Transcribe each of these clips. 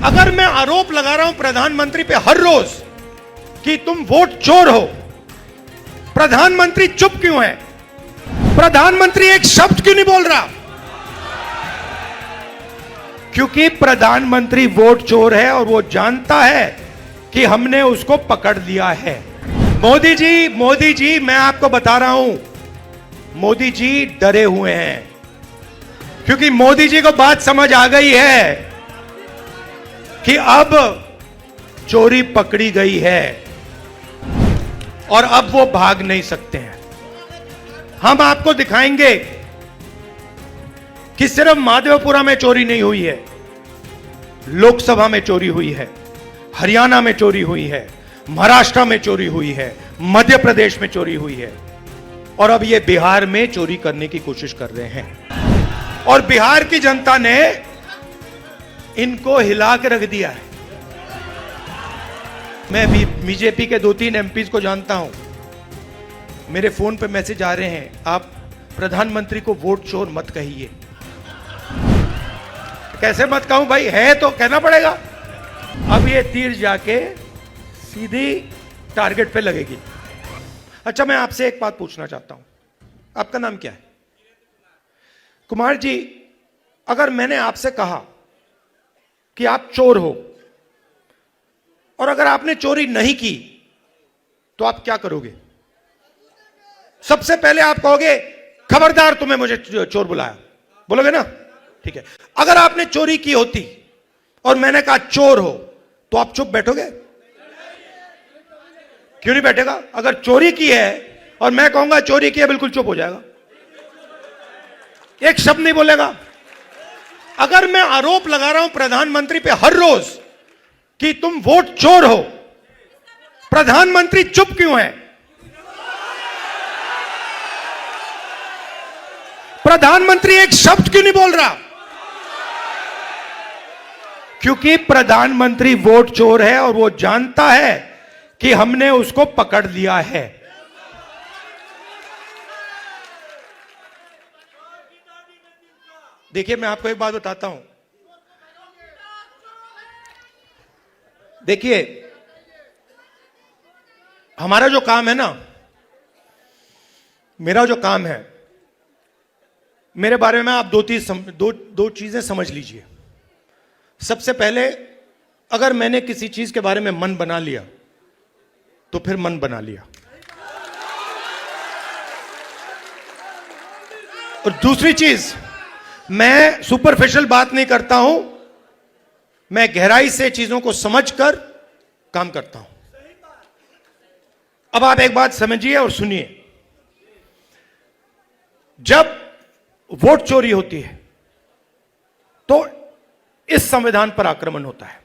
अगर मैं आरोप लगा रहा हूं प्रधानमंत्री पे हर रोज कि तुम वोट चोर हो, प्रधानमंत्री चुप क्यों है? प्रधानमंत्री एक शब्द क्यों नहीं बोल रहा? क्योंकि प्रधानमंत्री वोट चोर है और वो जानता है कि हमने उसको पकड़ लिया है। मोदी जी मैं आपको बता रहा हूं, मोदी जी डरे हुए हैं क्योंकि मोदी जी को बात समझ आ गई है कि अब चोरी पकड़ी गई है और अब वो भाग नहीं सकते हैं। हम आपको दिखाएंगे कि सिर्फ माधवपुरा में चोरी नहीं हुई है, लोकसभा में चोरी हुई है, हरियाणा में चोरी हुई है, महाराष्ट्र में चोरी हुई है, मध्य प्रदेश में चोरी हुई है और अब ये बिहार में चोरी करने की कोशिश कर रहे हैं। और बिहार की जनता ने इनको हिला के रख दिया है। मैं भी बीजेपी के 2-3 एमपीज को जानता हूं, मेरे फोन पे मैसेज आ रहे हैं, आप प्रधानमंत्री को वोट चोर मत कहिए। कैसे मत कहूं भाई, है तो कहना पड़ेगा। अब ये तीर जाके सीधी टारगेट पे लगेगी। अच्छा, मैं आपसे एक बात पूछना चाहता हूं, आपका नाम क्या है? कुमार जी, अगर मैंने आपसे कहा कि आप चोर हो और अगर आपने चोरी नहीं की तो आप क्या करोगे? सबसे पहले आप कहोगे खबरदार तुम्हें मुझे चोर बुलाया, बोलोगे ना? ठीक है। अगर आपने चोरी की होती और मैंने कहा चोर हो तो आप चुप बैठोगे? क्यों नहीं बैठेगा? अगर चोरी की है और मैं कहूंगा चोरी की है, बिल्कुल चुप हो जाएगा, एक शब्द नहीं बोलेगा। अगर मैं आरोप लगा रहा हूं प्रधानमंत्री पे हर रोज कि तुम वोट चोर हो, प्रधानमंत्री चुप क्यों है? प्रधानमंत्री एक शब्द क्यों नहीं बोल रहा? क्योंकि प्रधानमंत्री वोट चोर है और वो जानता है कि हमने उसको पकड़ लिया है। देखिए, मैं आपको एक बात बताता हूं। देखिए, हमारा जो काम है ना, मेरा जो काम है, मेरे बारे में आप दो चीजें समझ लीजिए। सबसे पहले, अगर मैंने किसी चीज के बारे में मन बना लिया तो फिर मन बना लिया। और दूसरी चीज, मैं सुपरफिशियल बात नहीं करता हूं, मैं गहराई से चीजों को समझकर काम करता हूं। अब आप एक बात समझिए और सुनिए। जब वोट चोरी होती है तो इस संविधान पर आक्रमण होता है।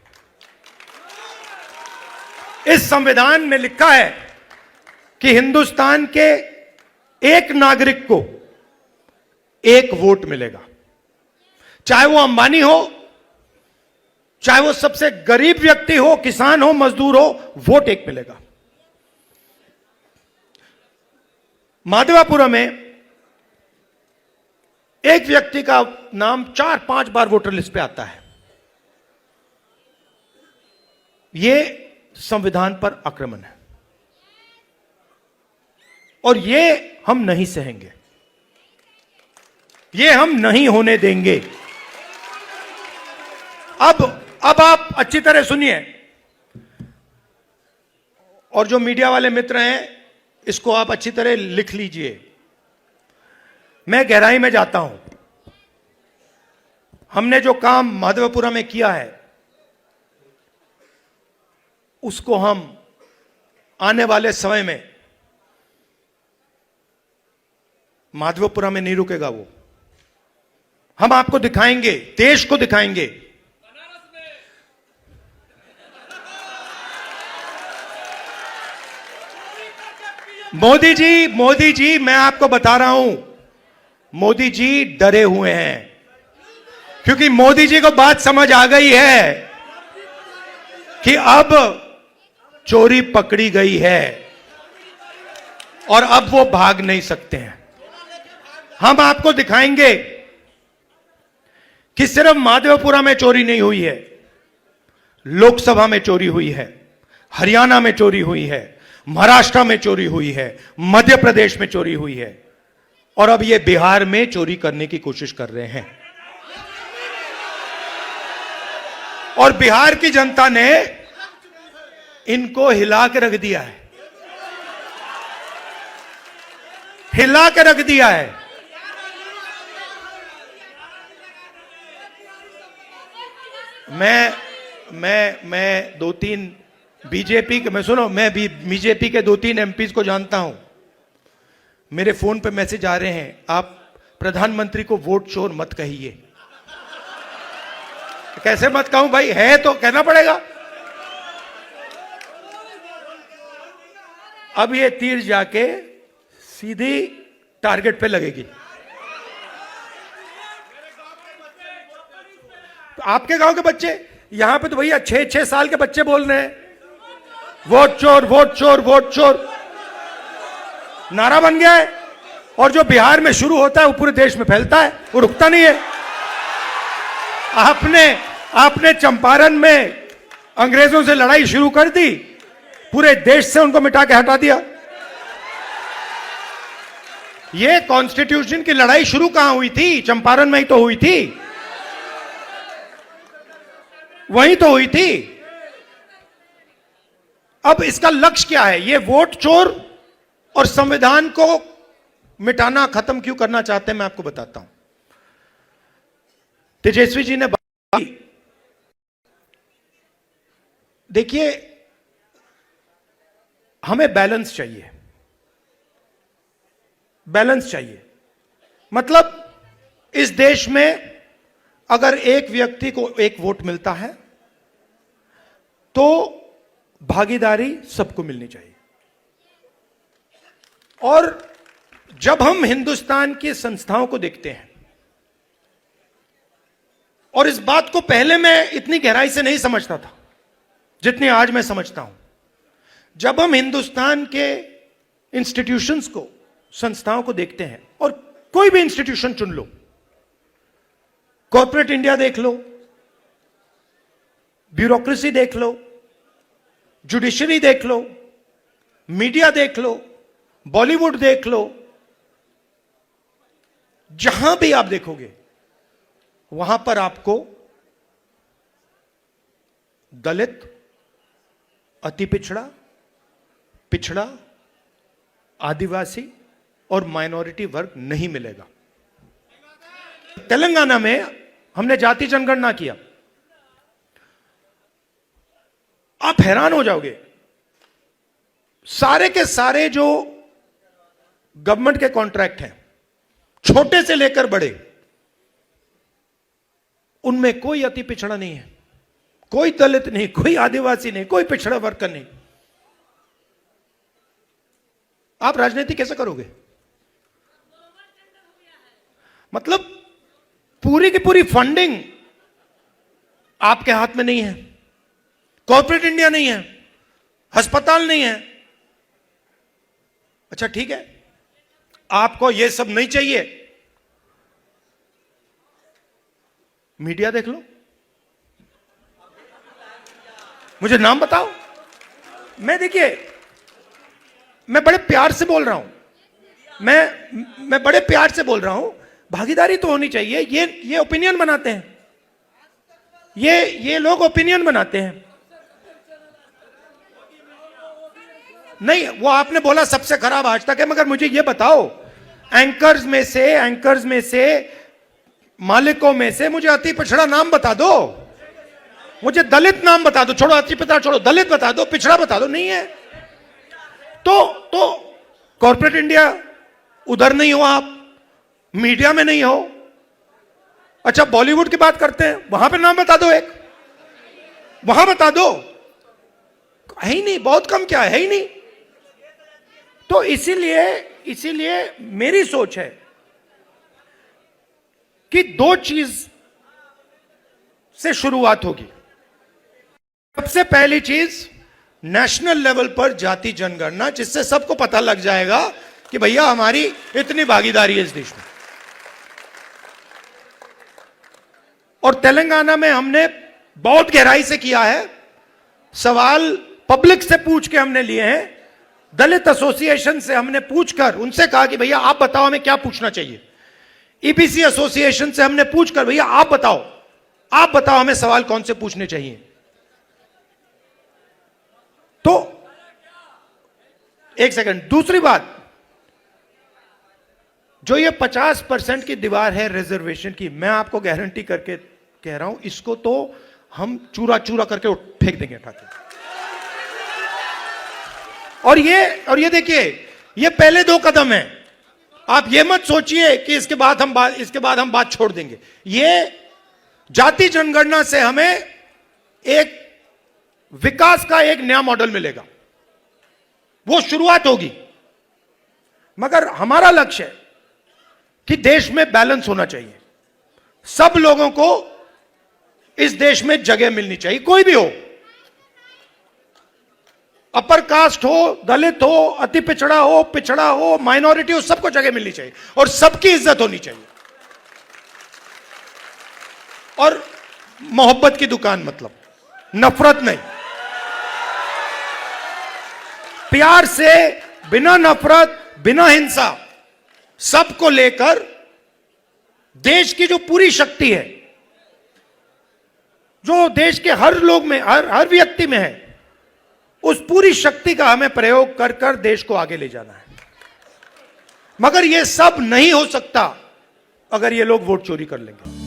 इस संविधान में लिखा है कि हिंदुस्तान के एक नागरिक को एक वोट मिलेगा, चाहे वो अंबानी हो, चाहे वो सबसे गरीब व्यक्ति हो, किसान हो, मजदूर हो, वोट एक मिलेगा। माधवापुरा में एक व्यक्ति का नाम 4-5 बार वोटर लिस्ट पे आता है। यह संविधान पर आक्रमण है और यह हम नहीं सहेंगे, यह हम नहीं होने देंगे। अब आप अच्छी तरह सुनिए और जो मीडिया वाले मित्र हैं, इसको आप अच्छी तरह लिख लीजिए। मैं गहराई में जाता हूं। हमने जो काम माधवपुरा में किया है उसको हम आने वाले समय में, माधवपुरा में नहीं रुकेगा वो, हम आपको दिखाएंगे, देश को दिखाएंगे। मोदी जी मैं आपको बता रहा हूं, मोदी जी डरे हुए हैं क्योंकि मोदी जी को बात समझ आ गई है कि अब चोरी पकड़ी गई है और अब वो भाग नहीं सकते हैं। हम आपको दिखाएंगे कि सिर्फ माधवपुरा में चोरी नहीं हुई है, लोकसभा में चोरी हुई है, हरियाणा में चोरी हुई है, महाराष्ट्र में चोरी हुई है, मध्य प्रदेश में चोरी हुई है, और अब ये बिहार में चोरी करने की कोशिश कर रहे हैं। और बिहार की जनता ने इनको हिला के रख दिया है, हिला के रख दिया है। मैं दो तीन बीजेपी के, मैं सुनो, मैं भी बीजेपी के 2-3 एमपीज को जानता हूं। मेरे फोन पे मैसेज आ रहे हैं, आप प्रधानमंत्री को वोट चोर मत कहिए। कैसे मत कहूं भाई, है तो कहना पड़ेगा। अब ये तीर जाके सीधी टारगेट पे लगेगी। तो आपके गांव के बच्चे, यहां पे तो भैया 6-6 साल के बच्चे बोल रहे हैं वोट चोर, वोट चोर, वोट चोर, नारा बन गया है। और जो बिहार में शुरू होता है वो पूरे देश में फैलता है, वो रुकता नहीं है। आपने चंपारण में अंग्रेजों से लड़ाई शुरू कर दी, पूरे देश से उनको मिटा के हटा दिया। ये कॉन्स्टिट्यूशन की लड़ाई शुरू कहां हुई थी? चंपारण में ही तो हुई थी, वहीं तो हुई थी। अब इसका लक्ष्य क्या है? ये वोट चोर और संविधान को मिटाना, खत्म क्यों करना चाहते हैं, मैं आपको बताता हूं। तेजस्वी जी ने बात की, देखिए हमें बैलेंस चाहिए, बैलेंस चाहिए। मतलब इस देश में अगर एक व्यक्ति को एक वोट मिलता है तो भागीदारी सबको मिलनी चाहिए। और जब हम हिंदुस्तान की संस्थाओं को देखते हैं, और इस बात को पहले मैं इतनी गहराई से नहीं समझता था जितनी आज मैं समझता हूं, जब हम हिंदुस्तान के इंस्टीट्यूशंस को, संस्थाओं को देखते हैं, और कोई भी इंस्टीट्यूशन चुन लो, कॉर्पोरेट इंडिया देख लो, ब्यूरोक्रेसी देख लो, जुडिशरी देख लो, मीडिया देख लो, बॉलीवुड देख लो, जहां भी आप देखोगे वहां पर आपको दलित, अति पिछड़ा, पिछड़ा, आदिवासी और माइनॉरिटी वर्ग नहीं मिलेगा। तेलंगाना में हमने जाति जनगणना किया, आप हैरान हो जाओगे। सारे के सारे जो गवर्नमेंट के कॉन्ट्रैक्ट हैं, छोटे से लेकर बड़े, उनमें कोई अति पिछड़ा नहीं है, कोई दलित नहीं, कोई आदिवासी नहीं, कोई पिछड़ा वर्ग का नहीं। आप राजनीति कैसे करोगे? मतलब पूरी की पूरी फंडिंग आपके हाथ में नहीं है, कॉर्पोरेट इंडिया नहीं है, अस्पताल नहीं है। अच्छा ठीक है, आपको यह सब नहीं चाहिए, मीडिया देख लो, मुझे नाम बताओ। मैं देखिए, मैं बड़े प्यार से बोल रहा हूं, मैं बड़े प्यार से बोल रहा हूं, भागीदारी तो होनी चाहिए। ये ओपिनियन बनाते हैं, ये लोग ओपिनियन बनाते हैं। नहीं, वो आपने बोला सबसे खराब आज तक है, मगर मुझे ये बताओ, एंकर्स में से मालिकों में से मुझे अति पिछड़ा नाम बता दो, मुझे दलित नाम बता दो, छोड़ो अति पिछड़ा छोड़ो, दलित बता दो, पिछड़ा बता दो। नहीं है तो कॉर्पोरेट इंडिया उधर नहीं हो, आप मीडिया में नहीं हो। अच्छा बॉलीवुड की बात करते हैं, वहां पे नाम बता दो, एक वहां बता दो, है ही नहीं, बहुत कम, क्या है ही नहीं। तो इसीलिए मेरी सोच है कि दो चीज से शुरुआत होगी। सबसे पहली चीज नेशनल लेवल पर जाति जनगणना, जिससे सबको पता लग जाएगा कि भैया हमारी इतनी भागीदारी है इस देश में। और तेलंगाना में हमने बहुत गहराई से किया है, सवाल पब्लिक से पूछ के हमने लिए हैं, दलित एसोसिएशन से हमने पूछकर उनसे कहा कि भैया आप बताओ हमें क्या पूछना चाहिए। ईपीसी एसोसिएशन से हमने पूछकर भैया आप बताओ हमें सवाल कौन से पूछने चाहिए। तो एक सेकंड, दूसरी बात, जो ये 50% की दीवार है रिजर्वेशन की, मैं आपको गारंटी करके कह रहा हूं, इसको तो हम चूरा चूरा करके फेंक देंगे उठा के। और ये देखिए, ये पहले 2 कदम हैं। आप ये मत सोचिए कि इसके बाद हम बात छोड़ देंगे। ये जाति जनगणना से हमें एक विकास का एक नया मॉडल मिलेगा, वो शुरुआत होगी। मगर हमारा लक्ष्य है कि देश में बैलेंस होना चाहिए, सब लोगों को इस देश में जगह मिलनी चाहिए, कोई भी हो, अपर कास्ट हो, दलित हो, अति पिछड़ा हो, माइनॉरिटी हो, सबको जगह मिलनी चाहिए और सबकी इज्जत होनी चाहिए। और मोहब्बत की दुकान, मतलब नफरत नहीं, प्यार से, बिना नफरत, बिना हिंसा, सबको लेकर देश की जो पूरी शक्ति है, जो देश के हर लोग में, हर व्यक्ति में है, उस पूरी शक्ति का हमें प्रयोग कर कर देश को आगे ले जाना है। मगर यह सब नहीं हो सकता अगर ये लोग वोट चोरी कर लेंगे।